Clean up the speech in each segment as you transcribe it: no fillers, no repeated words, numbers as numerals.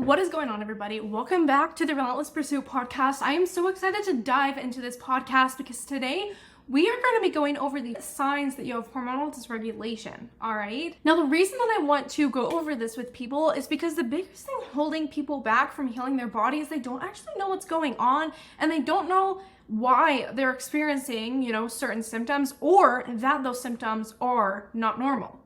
What is going on, everybody? Welcome back to the Relentless Pursuit podcast. I am so excited to dive into this podcast because today we are going to be going over the signs that you have hormonal dysregulation, all right? Now, the reason that I want to go over this with people is because the biggest thing holding people back from healing their body is they don't actually know what's going on, and they don't know why they're experiencing, certain symptoms, or that those symptoms are not normal.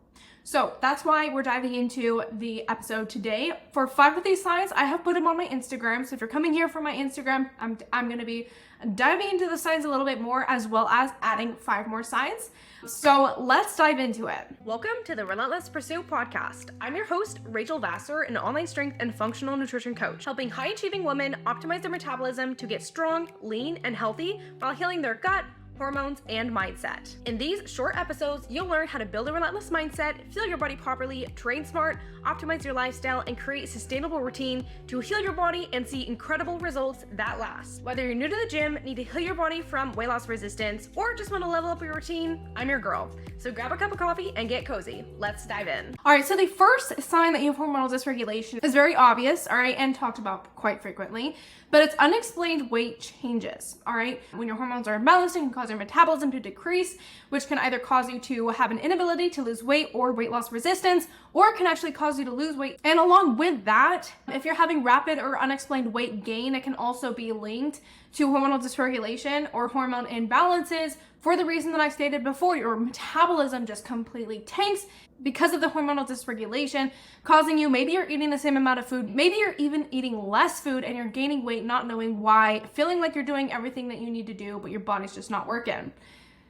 So that's why we're diving into the episode today. For 5 of these signs, I have put them on my Instagram. So if you're coming here from my Instagram, I'm going to be diving into the signs a little bit more, as well as adding 5 more signs. So let's dive into it. Welcome to the Relentless Pursuit podcast. I'm your host, Rachel Vassar, an online strength and functional nutrition coach, helping high-achieving women optimize their metabolism to get strong, lean, and healthy while healing their gut, hormones, and mindset. In these short episodes, you'll learn how to build a relentless mindset, fuel your body properly, train smart, optimize your lifestyle, and create a sustainable routine to heal your body and see incredible results that last. Whether you're new to the gym, need to heal your body from weight loss resistance, or just want to level up your routine, I'm your girl. So grab a cup of coffee and get cozy. Let's dive in. All right, so the first sign that you have hormonal dysregulation is very obvious, all right, and talked about quite frequently, but it's unexplained weight changes, all right? When your hormones are imbalanced, it can cause your metabolism to decrease, which can either cause you to have an inability to lose weight or weight loss resistance, or it can actually cause you to lose weight. And along with that, if you're having rapid or unexplained weight gain, it can also be linked to hormonal dysregulation or hormone imbalances for the reason that I stated before. Your metabolism just completely tanks because of the hormonal dysregulation, causing you, maybe you're eating the same amount of food, maybe you're even eating less food and you're gaining weight, not knowing why, feeling like you're doing everything that you need to do, but your body's just not working.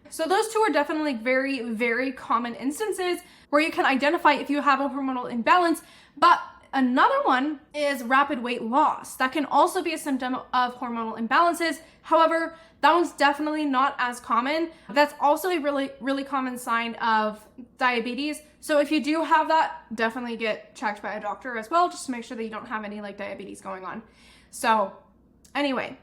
So those two are definitely very, very common instances where you can identify if you have a hormonal imbalance. But another one is rapid weight loss. That can also be a symptom of hormonal imbalances. However, that one's definitely not as common. That's also a really, really common sign of diabetes. So if you do have that, definitely get checked by a doctor as well, just to make sure that you don't have any diabetes going on. So anyway,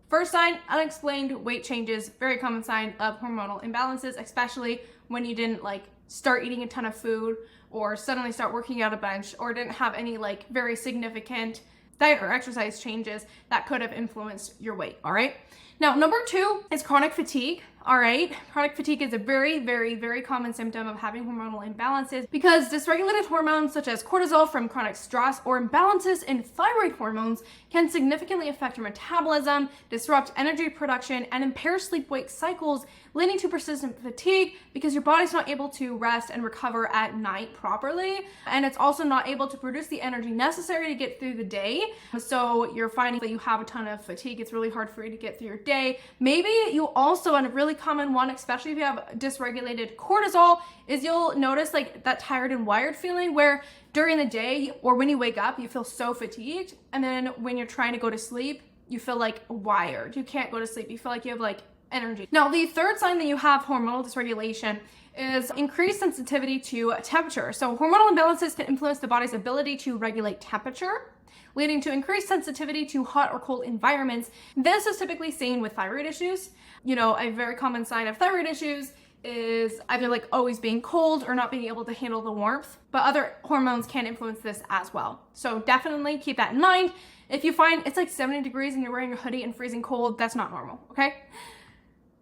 first sign, unexplained weight changes, very common sign of hormonal imbalances, especially when you didn't start eating a ton of food or suddenly start working out a bunch or didn't have any very significant diet or exercise changes that could have influenced your weight, all right? Now, number 2 is chronic fatigue, all right? Chronic fatigue is a very, very, very common symptom of having hormonal imbalances because dysregulated hormones such as cortisol from chronic stress or imbalances in thyroid hormones can significantly affect your metabolism, disrupt energy production, and impair sleep-wake cycles, leading to persistent fatigue because your body's not able to rest and recover at night properly, and it's also not able to produce the energy necessary to get through the day. So you're finding that you have a ton of fatigue. It's really hard for you to get through your day. Maybe you also, and a really common one, especially if you have dysregulated cortisol, is you'll notice that tired and wired feeling where during the day or when you wake up, you feel so fatigued, and then when you're trying to go to sleep, you feel wired. You can't go to sleep. You feel like you have energy. Now, the third sign that you have hormonal dysregulation is increased sensitivity to temperature. So hormonal imbalances can influence the body's ability to regulate temperature, leading to increased sensitivity to hot or cold environments. This is typically seen with thyroid issues. A very common sign of thyroid issues is either always being cold or not being able to handle the warmth, but other hormones can influence this as well. So definitely keep that in mind. If you find it's 70 degrees and you're wearing a hoodie and freezing cold, that's not normal, okay?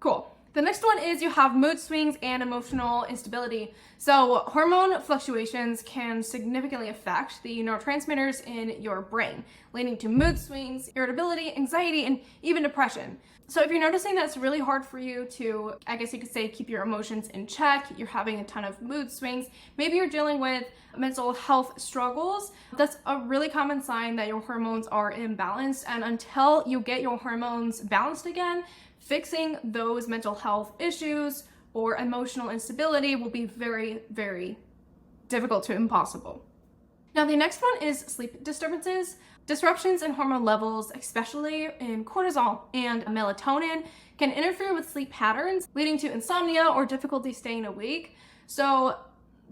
Cool. The next one is you have mood swings and emotional instability. So hormone fluctuations can significantly affect the neurotransmitters in your brain, leading to mood swings, irritability, anxiety, and even depression. So if you're noticing that it's really hard for you to, I guess you could say, keep your emotions in check, you're having a ton of mood swings, maybe you're dealing with mental health struggles, that's a really common sign that your hormones are imbalanced. And until you get your hormones balanced again, fixing those mental health issues or emotional instability will be very, very difficult to impossible. Now, the next one is sleep disturbances. Disruptions in hormone levels, especially in cortisol and melatonin, can interfere with sleep patterns, leading to insomnia or difficulty staying awake. So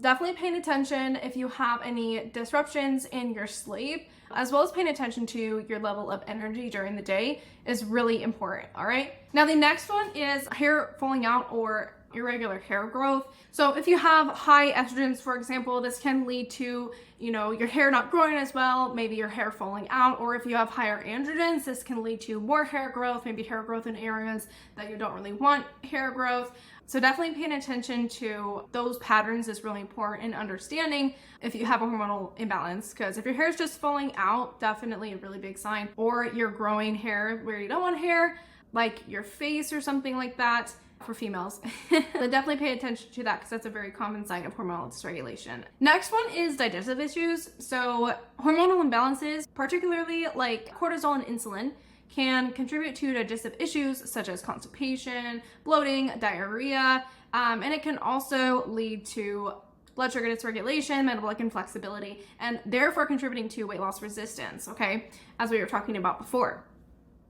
definitely paying attention if you have any disruptions in your sleep, as well as paying attention to your level of energy during the day is really important, all right? Now, the next one is hair falling out or irregular hair growth. So if you have high estrogens, for example, this can lead to, your hair not growing as well, maybe your hair falling out, or if you have higher androgens, this can lead to more hair growth, maybe hair growth in areas that you don't really want hair growth. So definitely paying attention to those patterns is really important in understanding if you have a hormonal imbalance, because if your hair is just falling out, definitely a really big sign, or you're growing hair where you don't want hair, like your face or something like that for females. So definitely pay attention to that because that's a very common sign of hormonal dysregulation. Next one is digestive issues. So hormonal imbalances, particularly like cortisol and insulin, can contribute to digestive issues such as constipation, bloating, diarrhea, and it can also lead to blood sugar dysregulation, metabolic inflexibility, and therefore contributing to weight loss resistance, okay, as we were talking about before.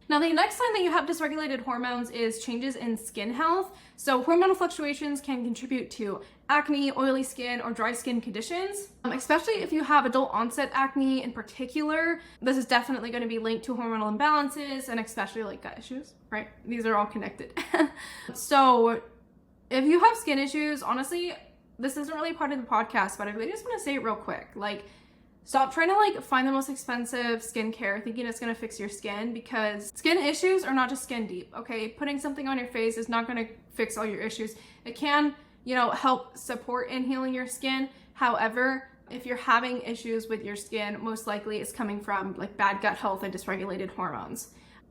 Now, the next sign that you have dysregulated hormones is changes in skin health. So hormonal fluctuations can contribute to acne, oily skin, or dry skin conditions, especially if you have adult onset acne in particular. This is definitely going to be linked to hormonal imbalances and especially like gut issues, right? These are all connected. So if you have skin issues, honestly, this isn't really part of the podcast, but I really just want to say it real quick. Stop trying to find the most expensive skincare thinking it's going to fix your skin, because skin issues are not just skin deep, okay? Putting something on your face is not going to fix all your issues. It can, help support in healing your skin. However, if you're having issues with your skin, most likely it's coming from bad gut health and dysregulated hormones.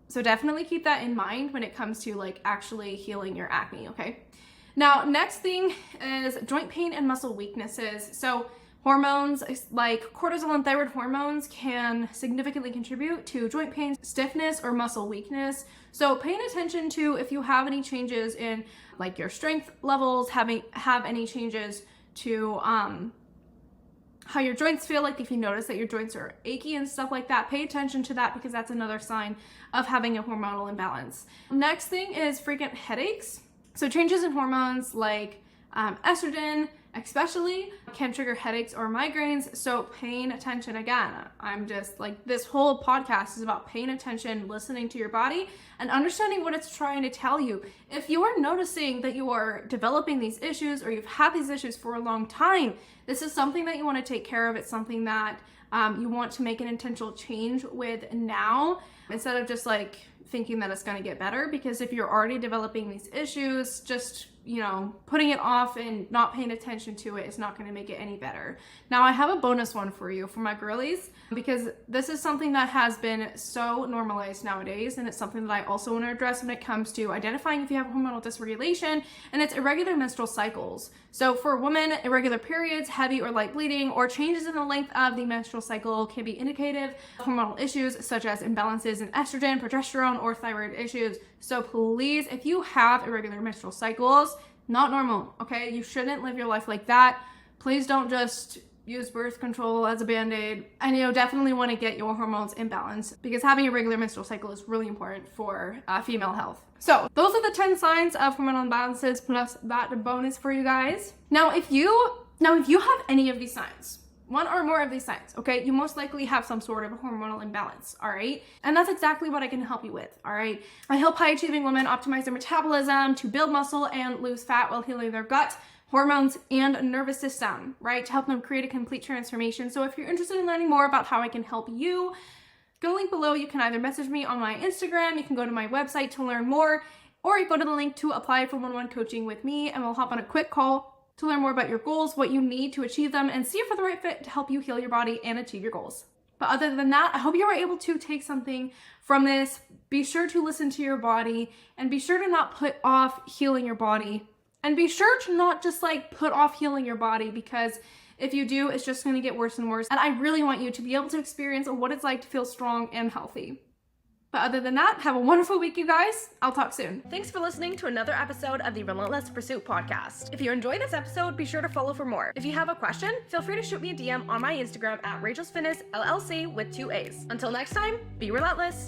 So definitely keep that in mind when it comes to actually healing your acne, okay? Now, next thing is joint pain and muscle weaknesses. So hormones like cortisol and thyroid hormones can significantly contribute to joint pain, stiffness, or muscle weakness. So paying attention to if you have any changes in your strength levels, have any changes to how your joints feel, if you notice that your joints are achy and stuff like that, pay attention to that because that's another sign of having a hormonal imbalance. Next thing is frequent headaches. So changes in hormones like estrogen especially can trigger headaches or migraines. So paying attention, again, I'm just this whole podcast is about paying attention, listening to your body and understanding what it's trying to tell you. If you are noticing that you are developing these issues or you've had these issues for a long time, this is something that you want to take care of. It's something that you want to make an intentional change with now, instead of just thinking that it's going to get better. Because if you're already developing these issues, just putting it off and not paying attention to it is not going to make it any better. Now, I have a bonus one for you, for my girlies, because this is something that has been so normalized nowadays, and it's something that I also want to address when it comes to identifying if you have hormonal dysregulation, and it's irregular menstrual cycles. So for women, irregular periods, heavy or light bleeding, or changes in the length of the menstrual cycle can be indicative of hormonal issues such as imbalances in estrogen, progesterone, or thyroid issues. So please, if you have irregular menstrual cycles, not normal, okay? You shouldn't live your life like that. Please don't just use birth control as a band-aid. And definitely want to get your hormones in balance, because having a regular menstrual cycle is really important for female health. So those are the 10 signs of hormonal imbalances, plus that bonus for you guys. Now, if you have any of these signs, one or more of these signs, okay, you most likely have some sort of hormonal imbalance, all right? And that's exactly what I can help you with, all right? I help high-achieving women optimize their metabolism to build muscle and lose fat while healing their gut, hormones, and nervous system, right? To help them create a complete transformation. So if you're interested in learning more about how I can help you, go to the link below. You can either message me on my Instagram, you can go to my website to learn more, or you go to the link to apply for one-on-one coaching with me, and we'll hop on a quick call to learn more about your goals, what you need to achieve them, and see if you're the right fit to help you heal your body and achieve your goals. But other than that, I hope you were able to take something from this. Be sure to listen to your body, and be sure to not put off healing your body. And be sure to not just put off healing your body, because if you do, it's just going to get worse and worse. And I really want you to be able to experience what it's like to feel strong and healthy. But other than that, have a wonderful week, you guys. I'll talk soon. Thanks for listening to another episode of the Relentless Pursuit podcast. If you enjoyed this episode, be sure to follow for more. If you have a question, feel free to shoot me a DM on my Instagram at Rachel's Fitness LLC with 2 A's. Until next time, be relentless.